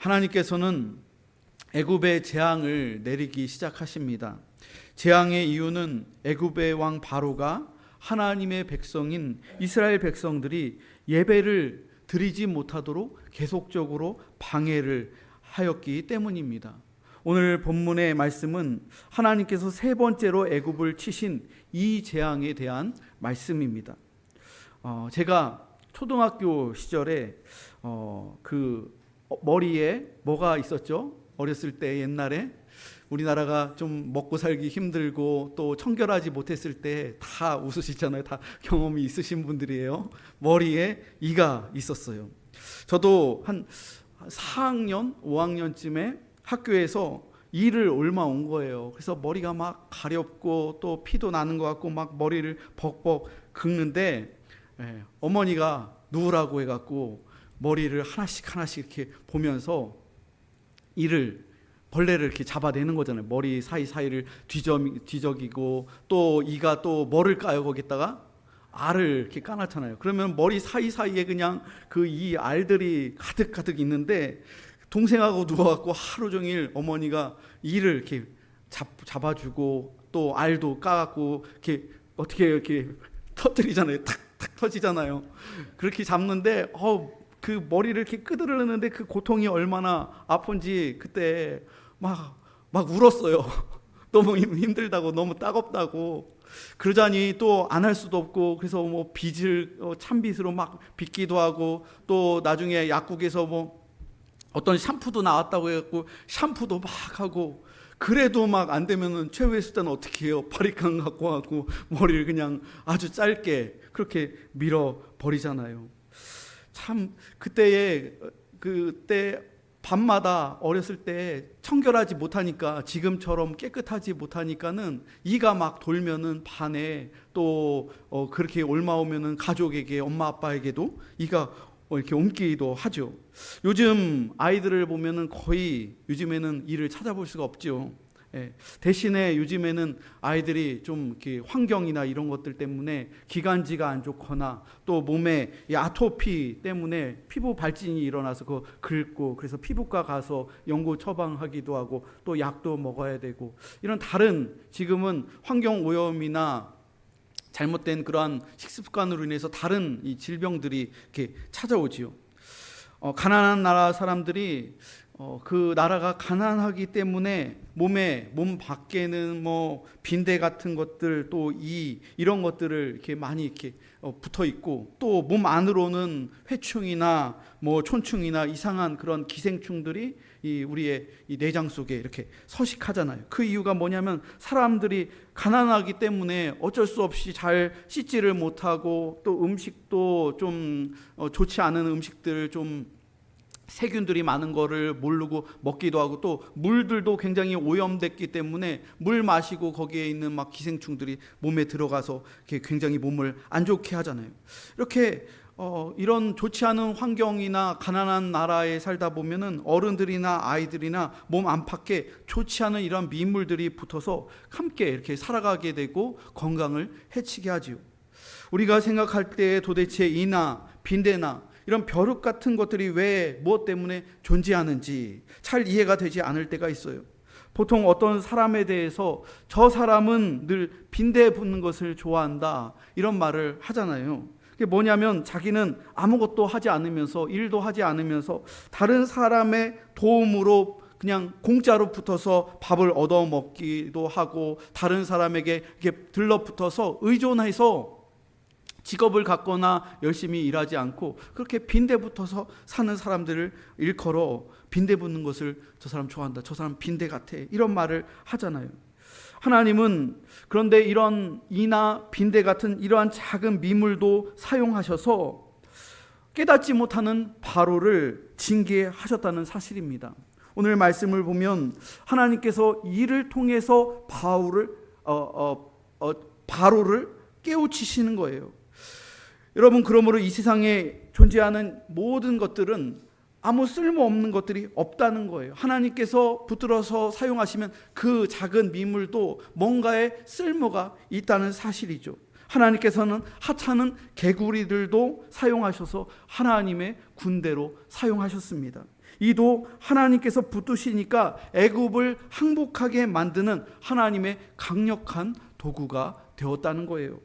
하나님께서는 애굽에 재앙을 내리기 시작하십니다. 재앙의 이유는 애굽의 왕 바로가 하나님의 백성인 이스라엘 백성들이 예배를 드리지 못하도록 계속적으로 방해를 하였기 때문입니다. 오늘 본문의 말씀은 하나님께서 세 번째로 애굽을 치신 이 재앙에 대한 말씀입니다. 제가 초등학교 시절에 그 머리에 뭐가 있었죠? 어렸을 때 옛날에 우리나라가 좀 먹고 살기 힘들고 또 청결하지 못했을 때 다 웃으시잖아요. 다 경험이 있으신 분들이에요. 머리에 이가 있었어요. 저도 한 4학년, 5학년쯤에 학교에서 이를 옮아 온 거예요. 그래서 머리가 막 가렵고 또 피도 나는 것 같고 막 머리를 벅벅 긁는데 어머니가 누우라고 해갖고 머리를 하나씩 이렇게 보면서 벌레를 이렇게 잡아내는 거잖아요. 머리 사이사이를 뒤적이고 또 이가 또 뭐를 까요? 거기다가 알을 이렇게 까놨잖아요. 그러면 머리 사이사이에 그냥 그 이 알들이 가득 있는데 동생하고 누워갖고 하루 종일 어머니가 이를 이렇게 잡아주고 또 알도 까갖고 이렇게 어떻게 이렇게 터뜨리잖아요. 탁탁 터지잖아요. 그렇게 잡는데 그 머리를 이렇게 끄드르는데 그 고통이 얼마나 아픈지 그때 막 울었어요. 너무 힘들다고, 너무 따갑다고. 그러자니 또 안 할 수도 없고, 그래서 뭐 빗을 찬빗으로 막 빗기도 하고, 또 나중에 약국에서 뭐 어떤 샴푸도 나왔다고 해갖고 샴푸도 막 하고, 그래도 막 안 되면은 최후의 수단은 어떻게 해요? 바리깡 갖고 와고 머리를 그냥 아주 짧게 그렇게 밀어 버리잖아요. 참 그때 밤마다 어렸을 때 청결하지 못하니까, 지금처럼 깨끗하지 못하니까는 이가 막 돌면은 반에 또 그렇게 옮아오면은 가족에게, 엄마 아빠에게도 이가 이렇게 옮기기도 하죠. 요즘 아이들을 보면은 거의 요즘에는 이를 찾아볼 수가 없죠. 대신에 요즘에는 아이들이 좀 이렇게 환경이나 이런 것들 때문에 기관지가 안 좋거나 또 몸에 아토피 때문에 피부 발진이 일어나서 그거 긁고, 그래서 피부과 가서 연고 처방하기도 하고 또 약도 먹어야 되고, 이런 다른 지금은 환경 오염이나 잘못된 그러한 식습관으로 인해서 다른 이 질병들이 이렇게 찾아오지요. 가난한 나라 사람들이 그 나라가 가난하기 때문에 몸 밖에는 뭐 빈대 같은 것들, 또 이런 것들을 이렇게 많이 이렇게 붙어 있고, 또 몸 안으로는 회충이나 뭐 촌충이나 이상한 그런 기생충들이 우리의 이 내장 속에 이렇게 서식하잖아요. 그 이유가 뭐냐면 사람들이 가난하기 때문에 어쩔 수 없이 잘 씻지를 못하고, 또 음식도 좀 좋지 않은 음식들을 좀 세균들이 많은 거를 모르고 먹기도 하고, 또 물들도 굉장히 오염됐기 때문에 물 마시고 거기에 있는 막 기생충들이 몸에 들어가서 굉장히 몸을 안 좋게 하잖아요. 이렇게 이런 좋지 않은 환경이나 가난한 나라에 살다 보면은 어른들이나 아이들이나 몸 안팎에 좋지 않은 이런 미물들이 붙어서 함께 이렇게 살아가게 되고 건강을 해치게 하지요. 우리가 생각할 때 도대체 이나 빈대나 이런 벼룩 같은 것들이 왜 무엇 때문에 존재하는지 잘 이해가 되지 않을 때가 있어요. 보통 어떤 사람에 대해서 저 사람은 늘 빈대 붙는 것을 좋아한다, 이런 말을 하잖아요. 그게 뭐냐면 자기는 아무것도 하지 않으면서, 일도 하지 않으면서 다른 사람의 도움으로 그냥 공짜로 붙어서 밥을 얻어 먹기도 하고, 다른 사람에게 이렇게 들러붙어서 의존해서 직업을 갖거나 열심히 일하지 않고 그렇게 빈대 붙어서 사는 사람들을 일컬어 빈대 붙는 것을 저 사람 좋아한다, 저 사람 빈대 같아, 이런 말을 하잖아요. 하나님은 그런데 이런 이나 빈대 같은 이러한 작은 미물도 사용하셔서 깨닫지 못하는 바로를 징계하셨다는 사실입니다. 오늘 말씀을 보면 하나님께서 이를 통해서 바로를 깨우치시는 거예요. 여러분, 그러므로 이 세상에 존재하는 모든 것들은 아무 쓸모없는 것들이 없다는 거예요. 하나님께서 붙들어서 사용하시면 그 작은 미물도 뭔가의 쓸모가 있다는 사실이죠. 하나님께서는 하찮은 개구리들도 사용하셔서 하나님의 군대로 사용하셨습니다. 이도 하나님께서 붙드시니까 애굽을 항복하게 만드는 하나님의 강력한 도구가 되었다는 거예요.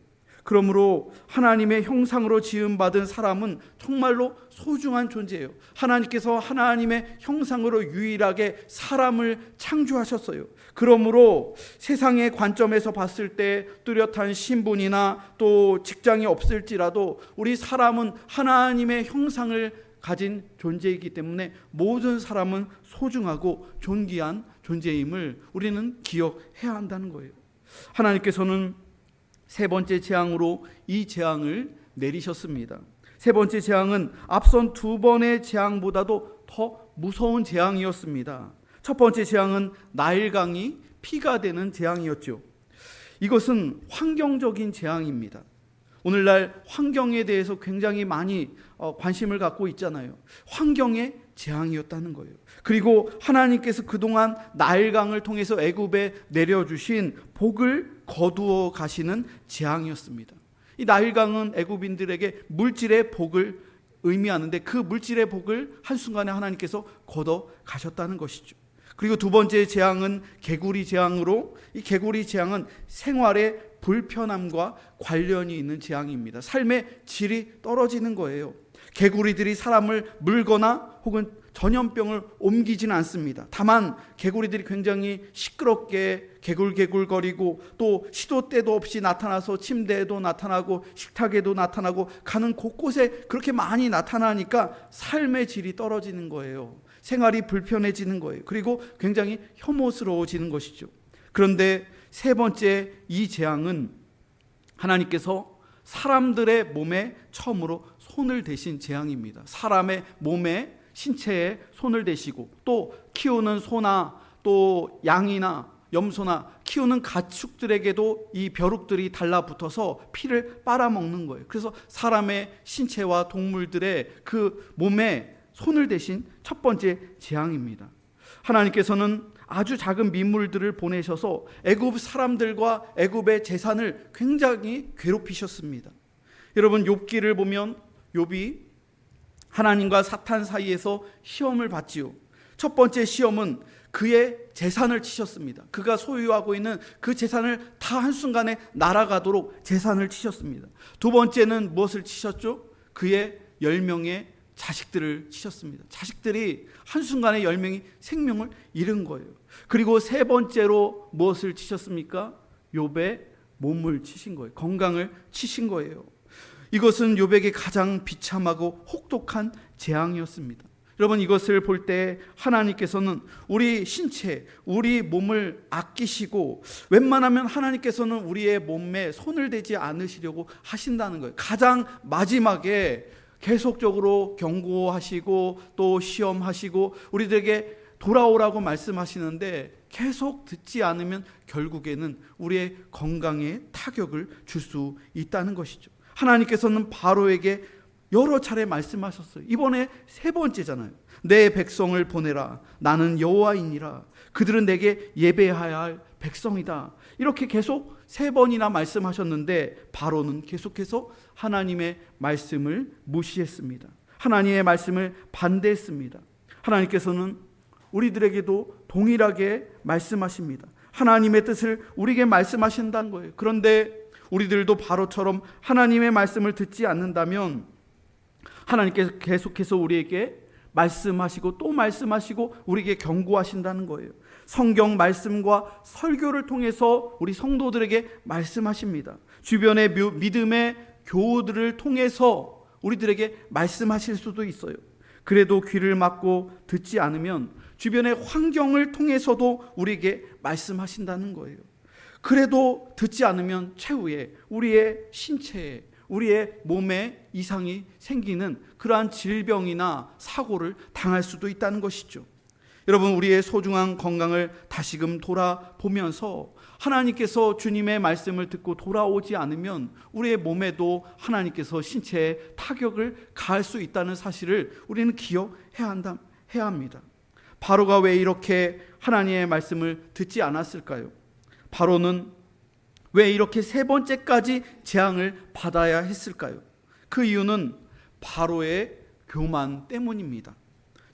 그러므로 하나님의 형상으로 지음받은 사람은 정말로 소중한 존재예요. 하나님께서 하나님의 형상으로 유일하게 사람을 창조하셨어요. 그러므로 세상의 관점에서 봤을 때 뚜렷한 신분이나 또 직장이 없을지라도 우리 사람은 하나님의 형상을 가진 존재이기 때문에 모든 사람은 소중하고 존귀한 존재임을 우리는 기억해야 한다는 거예요. 하나님께서는 세 번째 재앙으로 이 재앙을 내리셨습니다. 세 번째 재앙은 앞선 두 번의 재앙보다도 더 무서운 재앙이었습니다. 첫 번째 재앙은 나일강이 피가 되는 재앙이었죠. 이것은 환경적인 재앙입니다. 오늘날 환경에 대해서 굉장히 많이 관심을 갖고 있잖아요. 환경의 재앙이었다는 거예요. 그리고 하나님께서 그동안 나일강을 통해서 애굽에 내려주신 복을 거두어 가시는 재앙이었습니다. 이 나일강은 애굽인들에게 물질의 복을 의미하는데 그 물질의 복을 한순간에 하나님께서 걷어 가셨다는 것이죠. 그리고 두 번째 재앙은 개구리 재앙으로, 이 개구리 재앙은 생활의 불편함과 관련이 있는 재앙입니다. 삶의 질이 떨어지는 거예요. 개구리들이 사람을 물거나 혹은 전염병을 옮기지는 않습니다. 다만 개구리들이 굉장히 시끄럽게 개굴개굴거리고 또 시도 때도 없이 나타나서 침대에도 나타나고 식탁에도 나타나고 가는 곳곳에 그렇게 많이 나타나니까 삶의 질이 떨어지는 거예요. 생활이 불편해지는 거예요. 그리고 굉장히 혐오스러워지는 것이죠. 그런데 세 번째 이 재앙은 하나님께서 사람들의 몸에 처음으로 손을 대신 재앙입니다. 사람의 몸에 신체에 손을 대시고 또 키우는 소나 또 양이나 염소나 키우는 가축들에게도 이 벼룩들이 달라붙어서 피를 빨아먹는 거예요. 그래서 사람의 신체와 동물들의 그 몸에 손을 대신 첫 번째 재앙입니다. 하나님께서는 아주 작은 민물들을 보내셔서 애굽 사람들과 애굽의 재산을 굉장히 괴롭히셨습니다. 여러분 욥기를 보면 욥이 하나님과 사탄 사이에서 시험을 받지요. 첫 번째 시험은 그의 재산을 치셨습니다. 그가 소유하고 있는 그 재산을 다 한순간에 날아가도록 재산을 치셨습니다. 두 번째는 무엇을 치셨죠? 그의 10명의 자식들을 치셨습니다. 자식들이 한순간에 10명이 생명을 잃은 거예요. 그리고 세 번째로 무엇을 치셨습니까? 욥의 몸을 치신 거예요. 건강을 치신 거예요. 이것은 욥에게 가장 비참하고 혹독한 재앙이었습니다. 여러분 이것을 볼 때 하나님께서는 우리 신체, 우리 몸을 아끼시고 웬만하면 하나님께서는 우리의 몸에 손을 대지 않으시려고 하신다는 거예요. 가장 마지막에 계속적으로 경고하시고 또 시험하시고 우리들에게 돌아오라고 말씀하시는데 계속 듣지 않으면 결국에는 우리의 건강에 타격을 줄 수 있다는 것이죠. 하나님께서는 바로에게 여러 차례 말씀하셨어요. 이번에 세 번째잖아요. 내 백성을 보내라. 나는 여호와이니라. 그들은 내게 예배해야 할 백성이다. 이렇게 계속 세 번이나 말씀하셨는데 바로는 계속해서 하나님의 말씀을 무시했습니다. 하나님의 말씀을 반대했습니다. 하나님께서는 우리들에게도 동일하게 말씀하십니다. 하나님의 뜻을 우리에게 말씀하신다는 거예요. 그런데 우리들도 바로처럼 하나님의 말씀을 듣지 않는다면 하나님께서 계속해서 우리에게 말씀하시고 또 말씀하시고 우리에게 경고하신다는 거예요. 성경 말씀과 설교를 통해서 우리 성도들에게 말씀하십니다. 주변의 믿음의 교우들을 통해서 우리들에게 말씀하실 수도 있어요. 그래도 귀를 막고 듣지 않으면 주변의 환경을 통해서도 우리에게 말씀하신다는 거예요. 그래도 듣지 않으면 최후에 우리의 신체에 우리의 몸에 이상이 생기는 그러한 질병이나 사고를 당할 수도 있다는 것이죠. 여러분 우리의 소중한 건강을 다시금 돌아보면서 하나님께서 주님의 말씀을 듣고 돌아오지 않으면 우리의 몸에도 하나님께서 신체에 타격을 가할 수 있다는 사실을 우리는 기억해야 합니다. 바로가 왜 이렇게 하나님의 말씀을 듣지 않았을까요? 바로는 왜 이렇게 세 번째까지 재앙을 받아야 했을까요? 그 이유는 바로의 교만 때문입니다.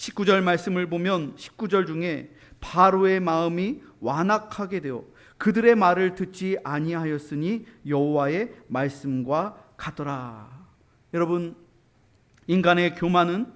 19절 말씀을 보면 19절 중에 바로의 마음이 완악하게 되어 그들의 말을 듣지 아니하였으니 여호와의 말씀과 같더라. 여러분, 인간의 교만은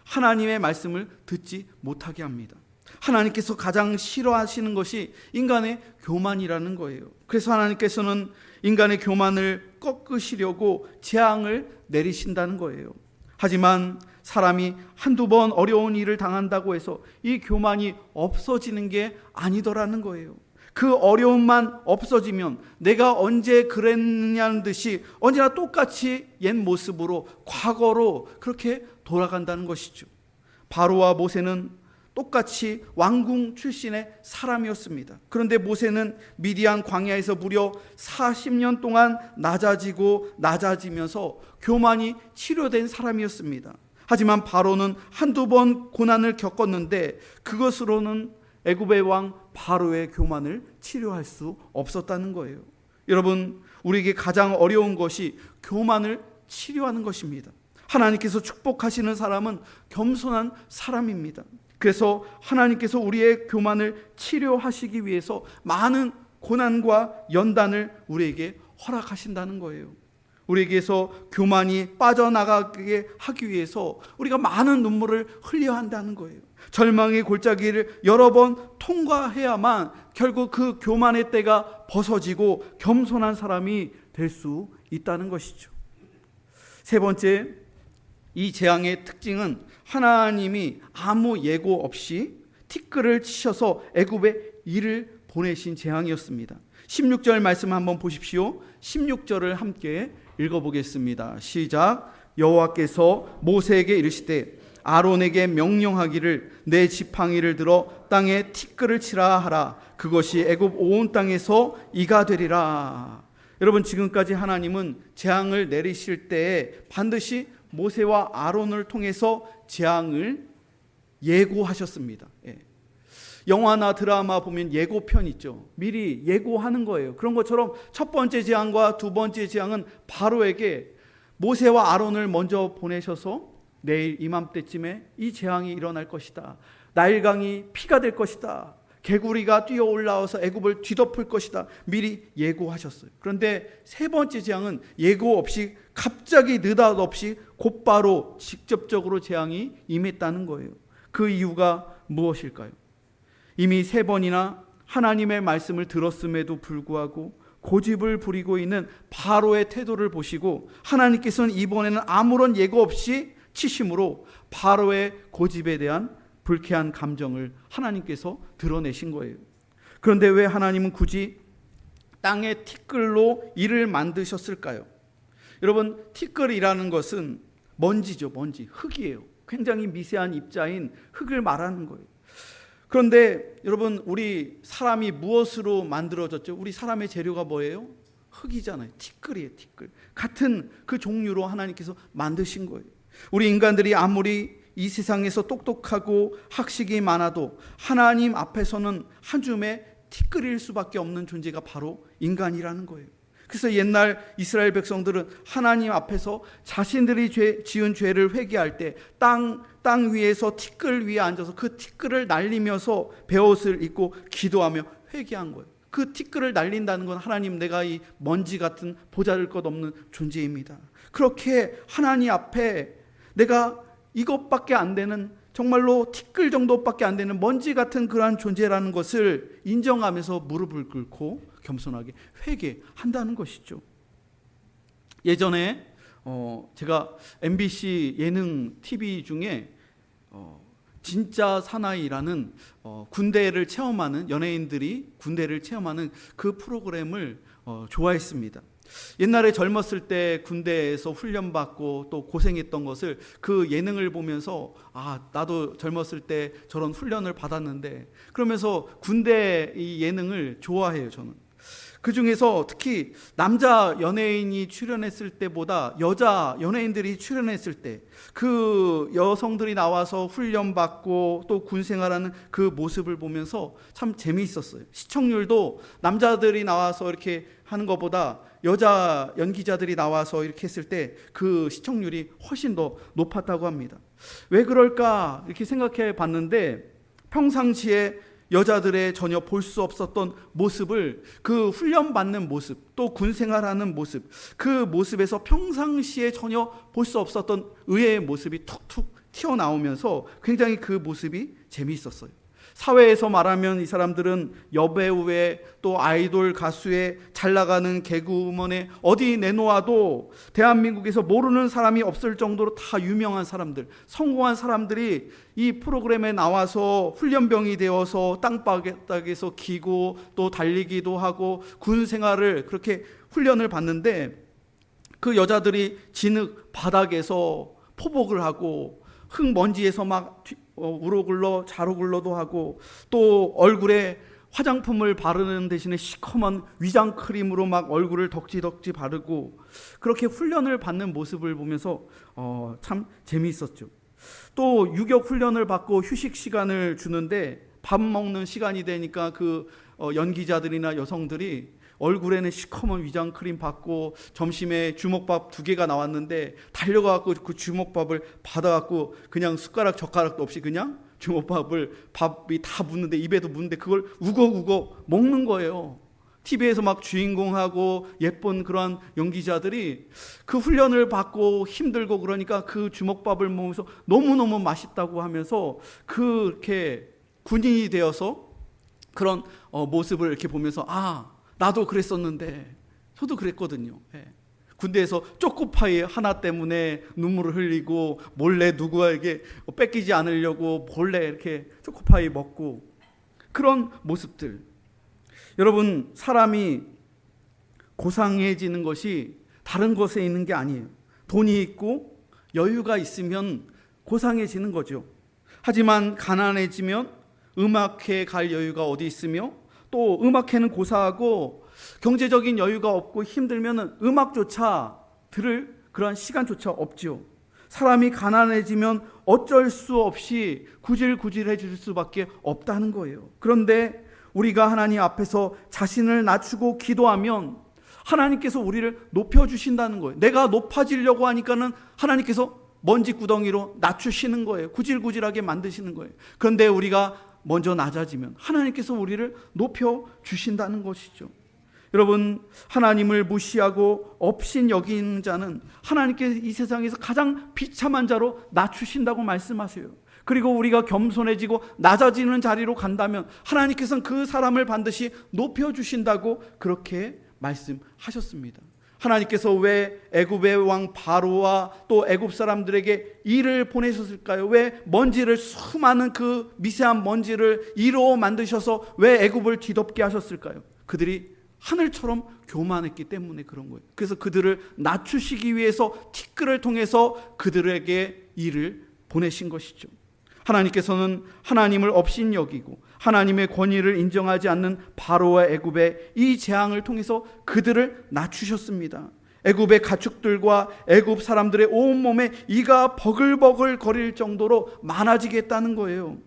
하나님의 말씀을 듣지 못하게 합니다. 하나님께서 가장 싫어하시는 것이 인간의 교만이라는 거예요. 그래서 하나님께서는 인간의 교만을 꺾으시려고 재앙을 내리신다는 거예요. 하지만 사람이 한두 번 어려운 일을 당한다고 해서 이 교만이 없어지는 게 아니더라는 거예요. 그 어려움만 없어지면 내가 언제 그랬느냐는 듯이 언제나 똑같이 옛 모습으로 과거로 그렇게 돌아간다는 것이죠. 바로와 모세는 똑같이 왕궁 출신의 사람이었습니다. 그런데 모세는 미디안 광야에서 무려 40년 동안 낮아지면서 교만이 치료된 사람이었습니다. 하지만 바로는 한두 번 고난을 겪었는데 그것으로는 애굽의 왕 바로의 교만을 치료할 수 없었다는 거예요. 여러분, 우리에게 가장 어려운 것이 교만을 치료하는 것입니다. 하나님께서 축복하시는 사람은 겸손한 사람입니다. 그래서 하나님께서 우리의 교만을 치료하시기 위해서 많은 고난과 연단을 우리에게 허락하신다는 거예요. 우리에게서 교만이 빠져나가게 하기 위해서 우리가 많은 눈물을 흘려야 한다는 거예요. 절망의 골짜기를 여러 번 통과해야만 결국 그 교만의 때가 벗어지고 겸손한 사람이 될 수 있다는 것이죠. 세 번째, 이 재앙의 특징은 하나님이 아무 예고 없이 티끌을 치셔서 애굽에 이를 보내신 재앙이었습니다. 16절 말씀 한번 보십시오. 16절을 함께 읽어보겠습니다. 시작. 여호와께서 모세에게 이르시되 아론에게 명령하기를 내 지팡이를 들어 땅에 티끌을 치라 하라. 그것이 애굽 온 땅에서 이가 되리라. 여러분, 지금까지 하나님은 재앙을 내리실 때에 반드시 모세와 아론을 통해서 재앙을 예고하셨습니다. 영화나 드라마 보면 예고편 있죠. 미리 예고하는 거예요. 그런 것처럼 첫 번째 재앙과 두 번째 재앙은 바로에게 모세와 아론을 먼저 보내셔서 내일 이맘때쯤에 이 재앙이 일어날 것이다. 나일강이 피가 될 것이다. 개구리가 뛰어 올라와서 애굽을 뒤덮을 것이다. 미리 예고하셨어요. 그런데 세 번째 재앙은 예고 없이 갑자기 느닷없이 곧바로 직접적으로 재앙이 임했다는 거예요. 그 이유가 무엇일까요? 이미 세 번이나 하나님의 말씀을 들었음에도 불구하고 고집을 부리고 있는 바로의 태도를 보시고 하나님께서는 이번에는 아무런 예고 없이 치심으로 바로의 고집에 대한 불쾌한 감정을 하나님께서 드러내신 거예요. 그런데 왜 하나님은 굳이 땅의 티끌로 이를 만드셨을까요? 여러분, 티끌이라는 것은 먼지죠. 먼지, 흙이에요. 굉장히 미세한 입자인 흙을 말하는 거예요. 그런데 여러분, 우리 사람이 무엇으로 만들어졌죠? 우리 사람의 재료가 뭐예요? 흙이잖아요. 티끌이에요. 티끌. 같은 그 종류로 하나님께서 만드신 거예요. 우리 인간들이 아무리 이 세상에서 똑똑하고 학식이 많아도 하나님 앞에서는 한 줌의 티끌일 수밖에 없는 존재가 바로 인간이라는 거예요. 그래서 옛날 이스라엘 백성들은 하나님 앞에서 자신들이 지은 죄를 회개할 때 땅 위에서 티끌 위에 앉아서 그 티끌을 날리면서 베옷을 입고 기도하며 회개한 거예요. 그 티끌을 날린다는 건 하나님, 내가 이 먼지 같은 보잘것없는 존재입니다. 그렇게 하나님 앞에 내가 이것밖에 안 되는, 정말로 티끌 정도밖에 안 되는 먼지 같은 그러한 존재라는 것을 인정하면서 무릎을 꿇고 겸손하게 회개한다는 것이죠. 예전에 제가 MBC 예능 TV 중에 진짜 사나이라는 군대를 체험하는, 연예인들이 군대를 체험하는 그 프로그램을 좋아했습니다. 옛날에 젊었을 때 군대에서 훈련받고 또 고생했던 것을 그 예능을 보면서 나도 젊었을 때 저런 훈련을 받았는데, 그러면서 군대 이 예능을 좋아해요. 저는 그 중에서 특히 남자 연예인이 출연했을 때보다 여자 연예인들이 출연했을 때 그 여성들이 나와서 훈련받고 또 군생활하는 그 모습을 보면서 참 재미있었어요. 시청률도 남자들이 나와서 이렇게 하는 것보다 여자 연기자들이 나와서 이렇게 했을 때 그 시청률이 훨씬 더 높았다고 합니다. 왜 그럴까 이렇게 생각해 봤는데, 평상시에 여자들의 전혀 볼 수 없었던 모습을, 그 훈련받는 모습, 또 군생활하는 모습, 그 모습에서 평상시에 전혀 볼 수 없었던 의외의 모습이 툭툭 튀어나오면서 굉장히 그 모습이 재미있었어요. 사회에서 말하면 이 사람들은 여배우의, 또 아이돌 가수의, 잘나가는 개그우먼의, 어디 내놓아도 대한민국에서 모르는 사람이 없을 정도로 다 유명한 사람들, 성공한 사람들이 이 프로그램에 나와서 훈련병이 되어서 땅바닥에서 기고 또 달리기도 하고 군 생활을 그렇게 훈련을 받는데, 그 여자들이 진흙 바닥에서 포복을 하고 흙먼지에서 막 우로굴러 자로굴러도 하고, 또 얼굴에 화장품을 바르는 대신에 시커먼 위장 크림으로 막 얼굴을 덕지덕지 바르고 그렇게 훈련을 받는 모습을 보면서 참 재미있었죠. 또 유격 훈련을 받고 휴식 시간을 주는데, 밥 먹는 시간이 되니까 그 연기자들이나 여성들이 얼굴에는 시커먼 위장 크림 받고, 점심에 주먹밥 2개가 나왔는데 달려가고 그 주먹밥을 받아갖고 그냥 숟가락 젓가락도 없이 그냥 주먹밥을, 밥이 다 묻는데 입에도 묻는데 그걸 우거우거 먹는 거예요. TV에서 막 주인공하고 예쁜 그런 연기자들이 그 훈련을 받고 힘들고 그러니까 그 주먹밥을 먹으면서 너무너무 맛있다고 하면서 그렇게 군인이 되어서 그런 모습을 이렇게 보면서, 나도 그랬었는데, 저도 그랬거든요. 군대에서 초코파이 하나 때문에 눈물을 흘리고 몰래 누구에게 뺏기지 않으려고 몰래 이렇게 초코파이 먹고, 그런 모습들. 여러분, 사람이 고상해지는 것이 다른 것에 있는 게 아니에요. 돈이 있고 여유가 있으면 고상해지는 거죠. 하지만 가난해지면 음악회에 갈 여유가 어디 있으며, 또 음악회는 고사하고 경제적인 여유가 없고 힘들면 음악조차 들을 그런 시간조차 없지요. 사람이 가난해지면 어쩔 수 없이 구질구질해질 수밖에 없다는 거예요. 그런데 우리가 하나님 앞에서 자신을 낮추고 기도하면 하나님께서 우리를 높여주신다는 거예요. 내가 높아지려고 하니까는 하나님께서 먼지 구덩이로 낮추시는 거예요. 구질구질하게 만드시는 거예요. 그런데 우리가 먼저 낮아지면 하나님께서 우리를 높여주신다는 것이죠. 여러분, 하나님을 무시하고 업신 여기는 자는 하나님께서 이 세상에서 가장 비참한 자로 낮추신다고 말씀하세요. 그리고 우리가 겸손해지고 낮아지는 자리로 간다면 하나님께서는 그 사람을 반드시 높여주신다고 그렇게 말씀하셨습니다. 하나님께서 왜 애굽의 왕 바로와 또 애굽 사람들에게 이를 보내셨을까요? 왜 먼지를, 수많은 그 미세한 먼지를 이로 만드셔서 왜 애굽을 뒤덮게 하셨을까요? 그들이 하늘처럼 교만했기 때문에 그런 거예요. 그래서 그들을 낮추시기 위해서 티끌을 통해서 그들에게 이를 보내신 것이죠. 하나님께서는 하나님을 업신 여기고 하나님의 권위를 인정하지 않는 바로와 애굽의 이 재앙을 통해서 그들을 낮추셨습니다. 애굽의 가축들과 애굽 사람들의 온몸에 이가 버글버글 거릴 정도로 많아지게 했다는 거예요.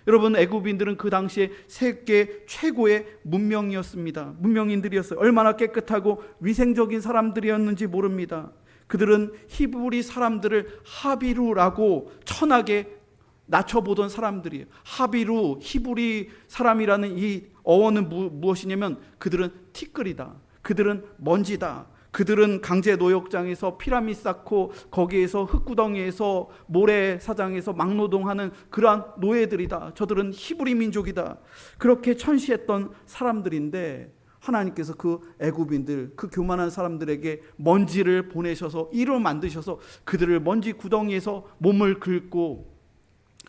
여러분, 애굽인들은 그 당시에 세계 최고의 문명이었습니다. 문명인들이었어요. 얼마나 깨끗하고 위생적인 사람들이었는지 모릅니다. 그들은 히브리 사람들을 하비루라고 천하게 낮춰보던 사람들이에요. 하비루, 히브리 사람이라는 이 어원은 무엇이냐면 그들은 티끌이다, 그들은 먼지다, 그들은 강제 노역장에서 피라미드 쌓고 거기에서 흙구덩이에서 모래사장에서 막노동하는 그러한 노예들이다, 저들은 히브리 민족이다, 그렇게 천시했던 사람들인데 하나님께서 그 애굽인들, 그 교만한 사람들에게 먼지를 보내셔서 이로 만드셔서 그들을 먼지 구덩이에서 몸을 긁고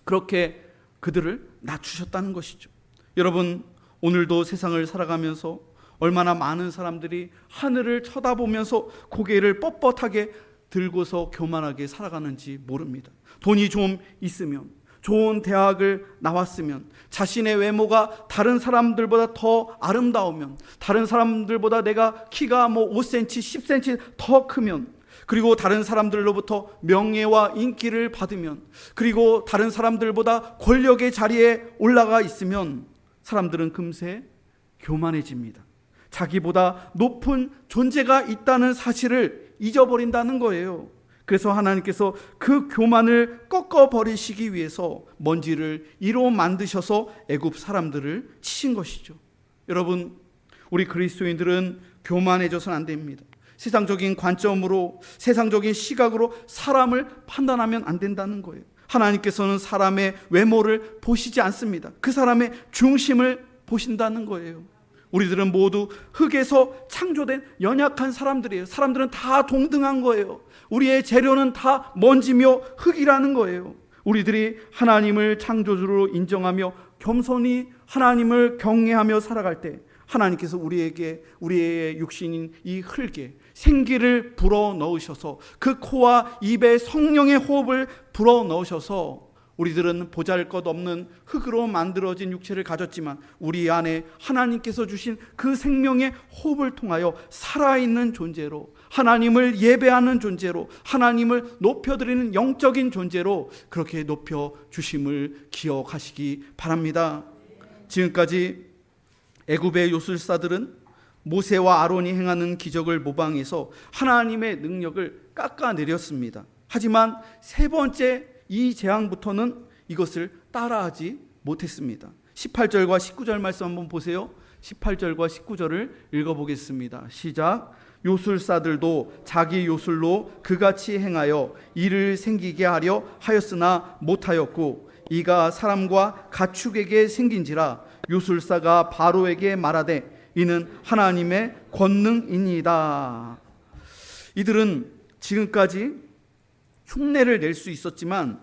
그렇게 그들을 낮추셨다는 것이죠. 여러분, 오늘도 세상을 살아가면서 얼마나 많은 사람들이 하늘을 쳐다보면서 고개를 뻣뻣하게 들고서 교만하게 살아가는지 모릅니다. 돈이 좀 있으면, 좋은 대학을 나왔으면, 자신의 외모가 다른 사람들보다 더 아름다우면, 다른 사람들보다 내가 키가 5cm, 10cm 더 크면, 그리고 다른 사람들로부터 명예와 인기를 받으면, 그리고 다른 사람들보다 권력의 자리에 올라가 있으면 사람들은 금세 교만해집니다. 자기보다 높은 존재가 있다는 사실을 잊어버린다는 거예요. 그래서 하나님께서 그 교만을 꺾어버리시기 위해서 먼지를 이로 만드셔서 애굽 사람들을 치신 것이죠. 여러분, 우리 그리스도인들은 교만해져서는 안 됩니다. 세상적인 관점으로, 세상적인 시각으로 사람을 판단하면 안 된다는 거예요. 하나님께서는 사람의 외모를 보시지 않습니다. 그 사람의 중심을 보신다는 거예요. 우리들은 모두 흙에서 창조된 연약한 사람들이에요. 사람들은 다 동등한 거예요. 우리의 재료는 다 먼지며 흙이라는 거예요. 우리들이 하나님을 창조주로 인정하며 겸손히 하나님을 경외하며 살아갈 때 하나님께서 우리에게 우리의 육신인 이 흙에 생기를 불어넣으셔서 그 코와 입에 성령의 호흡을 불어넣으셔서 우리들은 보잘것없는 흙으로 만들어진 육체를 가졌지만 우리 안에 하나님께서 주신 그 생명의 호흡을 통하여 살아있는 존재로, 하나님을 예배하는 존재로, 하나님을 높여드리는 영적인 존재로 그렇게 높여주심을 기억하시기 바랍니다. 지금까지 애굽의 요술사들은 모세와 아론이 행하는 기적을 모방해서 하나님의 능력을 깎아내렸습니다. 하지만 세 번째 이 재앙부터는 이것을 따라하지 못했습니다. 18절과 19절 말씀 한번 보세요. 18절과 19절을 읽어보겠습니다. 시작. 요술사들도 자기 요술로 그같이 행하여 이를 생기게 하려 하였으나 못하였고 이가 사람과 가축에게 생긴지라 요술사가 바로에게 말하되 이는 하나님의 권능이니이다. 이들은 지금까지 흉내를 낼 수 있었지만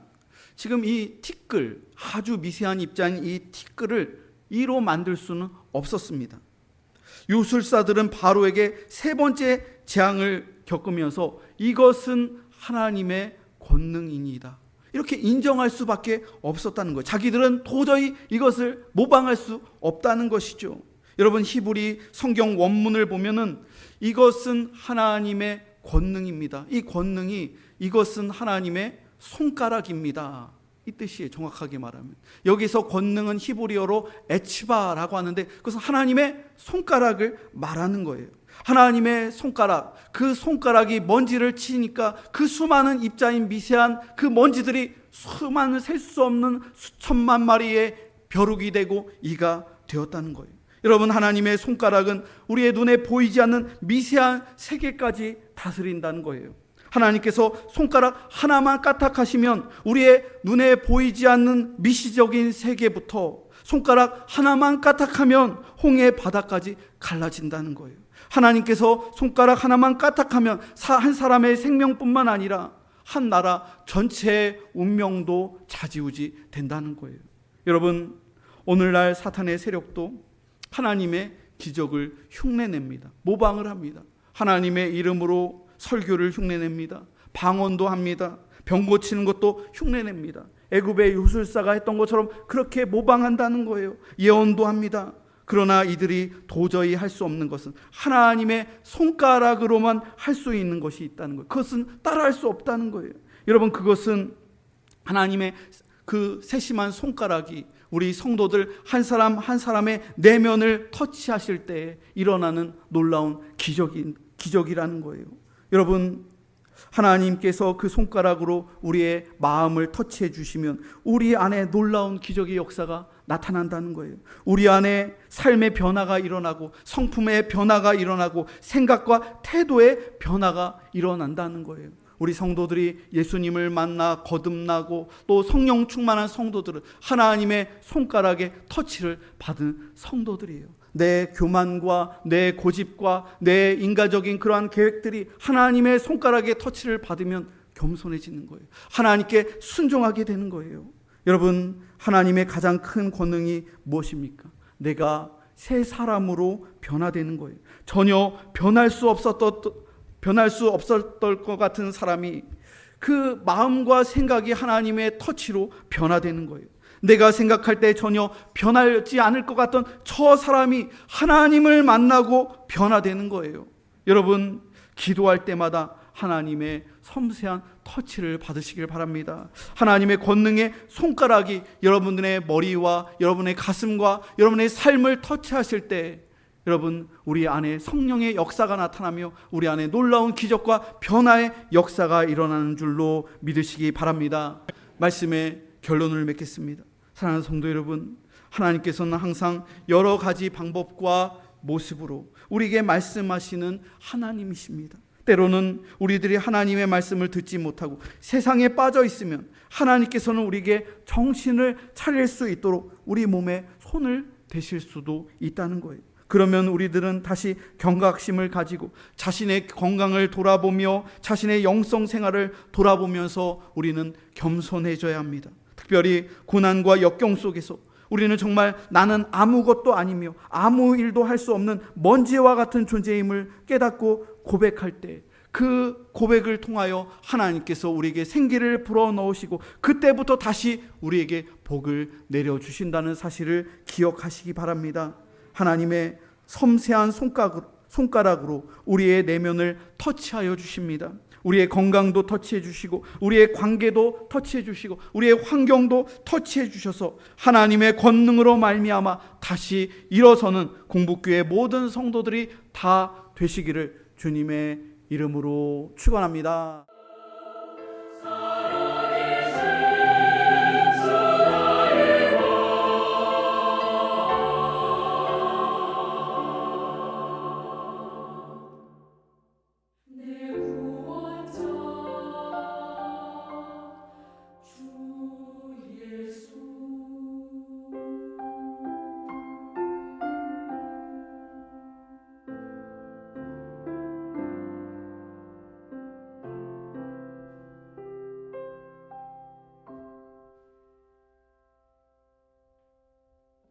지금 이 티끌, 아주 미세한 입자인 이 티끌을 이로 만들 수는 없었습니다. 요술사들은 바로에게 세 번째 재앙을 겪으면서 이것은 하나님의 권능이니이다, 이렇게 인정할 수밖에 없었다는 거예요. 자기들은 도저히 이것을 모방할 수 없다는 것이죠. 여러분, 히브리 성경 원문을 보면은 이것은 하나님의 권능입니다. 이 권능이 이것은 하나님의 손가락입니다, 이 뜻이에요. 정확하게 말하면 여기서 권능은 히브리어로 에츠바라고 하는데 그것은 하나님의 손가락을 말하는 거예요. 하나님의 손가락, 그 손가락이 먼지를 치니까 그 수많은 입자인 미세한 그 먼지들이 수많은 셀 수 없는 수천만 마리의 벼룩이 되고 이가 되었다는 거예요. 여러분, 하나님의 손가락은 우리의 눈에 보이지 않는 미세한 세계까지 다스린다는 거예요. 하나님께서 손가락 하나만 까딱하시면 우리의 눈에 보이지 않는 미시적인 세계부터 손가락 하나만 까딱하면 홍해 바다까지 갈라진다는 거예요. 하나님께서 손가락 하나만 까딱하면 한 사람의 생명뿐만 아니라 한 나라 전체의 운명도 좌지우지 된다는 거예요. 여러분, 오늘날 사탄의 세력도 하나님의 기적을 흉내냅니다. 모방을 합니다. 하나님의 이름으로 설교를 흉내냅니다. 방언도 합니다. 병 고치는 것도 흉내냅니다. 애굽의 요술사가 했던 것처럼 그렇게 모방한다는 거예요. 예언도 합니다. 그러나 이들이 도저히 할 수 없는 것은 하나님의 손가락으로만 할 수 있는 것이 있다는 거예요. 그것은 따라할 수 없다는 거예요. 여러분, 그것은 하나님의 그 세심한 손가락이 우리 성도들 한 사람 한 사람의 내면을 터치하실 때 일어나는 놀라운 기적이라는 거예요. 여러분, 하나님께서 그 손가락으로 우리의 마음을 터치해 주시면 우리 안에 놀라운 기적의 역사가 나타난다는 거예요. 우리 안에 삶의 변화가 일어나고 성품의 변화가 일어나고 생각과 태도의 변화가 일어난다는 거예요. 우리 성도들이 예수님을 만나 거듭나고 또 성령 충만한 성도들은 하나님의 손가락의 터치를 받은 성도들이에요. 내 교만과 내 고집과 내 인간적인 그러한 계획들이 하나님의 손가락의 터치를 받으면 겸손해지는 거예요. 하나님께 순종하게 되는 거예요. 여러분, 하나님의 가장 큰 권능이 무엇입니까? 내가 새 사람으로 변화되는 거예요. 전혀 변할 수 없었던 것 같은 사람이 그 마음과 생각이 하나님의 터치로 변화되는 거예요. 내가 생각할 때 전혀 변하지 않을 것 같던 저 사람이 하나님을 만나고 변화되는 거예요. 여러분, 기도할 때마다 하나님의 섬세한 터치를 받으시길 바랍니다. 하나님의 권능의 손가락이 여러분의 머리와 여러분의 가슴과 여러분의 삶을 터치하실 때 여러분, 우리 안에 성령의 역사가 나타나며 우리 안에 놀라운 기적과 변화의 역사가 일어나는 줄로 믿으시기 바랍니다. 말씀의 결론을 맺겠습니다. 사랑하는 성도 여러분, 하나님께서는 항상 여러 가지 방법과 모습으로 우리에게 말씀하시는 하나님이십니다. 때로는 우리들이 하나님의 말씀을 듣지 못하고 세상에 빠져 있으면 하나님께서는 우리에게 정신을 차릴 수 있도록 우리 몸에 손을 대실 수도 있다는 거예요. 그러면 우리들은 다시 경각심을 가지고 자신의 건강을 돌아보며 자신의 영성 생활을 돌아보면서 우리는 겸손해져야 합니다. 특별히 고난과 역경 속에서 우리는 정말 나는 아무것도 아니며 아무 일도 할 수 없는 먼지와 같은 존재임을 깨닫고 고백할 때 그 고백을 통하여 하나님께서 우리에게 생기를 불어넣으시고 그때부터 다시 우리에게 복을 내려주신다는 사실을 기억하시기 바랍니다. 하나님의 섬세한 손가락으로 우리의 내면을 터치하여 주십니다. 우리의 건강도 터치해 주시고 우리의 관계도 터치해 주시고 우리의 환경도 터치해 주셔서 하나님의 권능으로 말미암아 다시 일어서는 공복교회 모든 성도들이 다 되시기를 주님의 이름으로 축원합니다.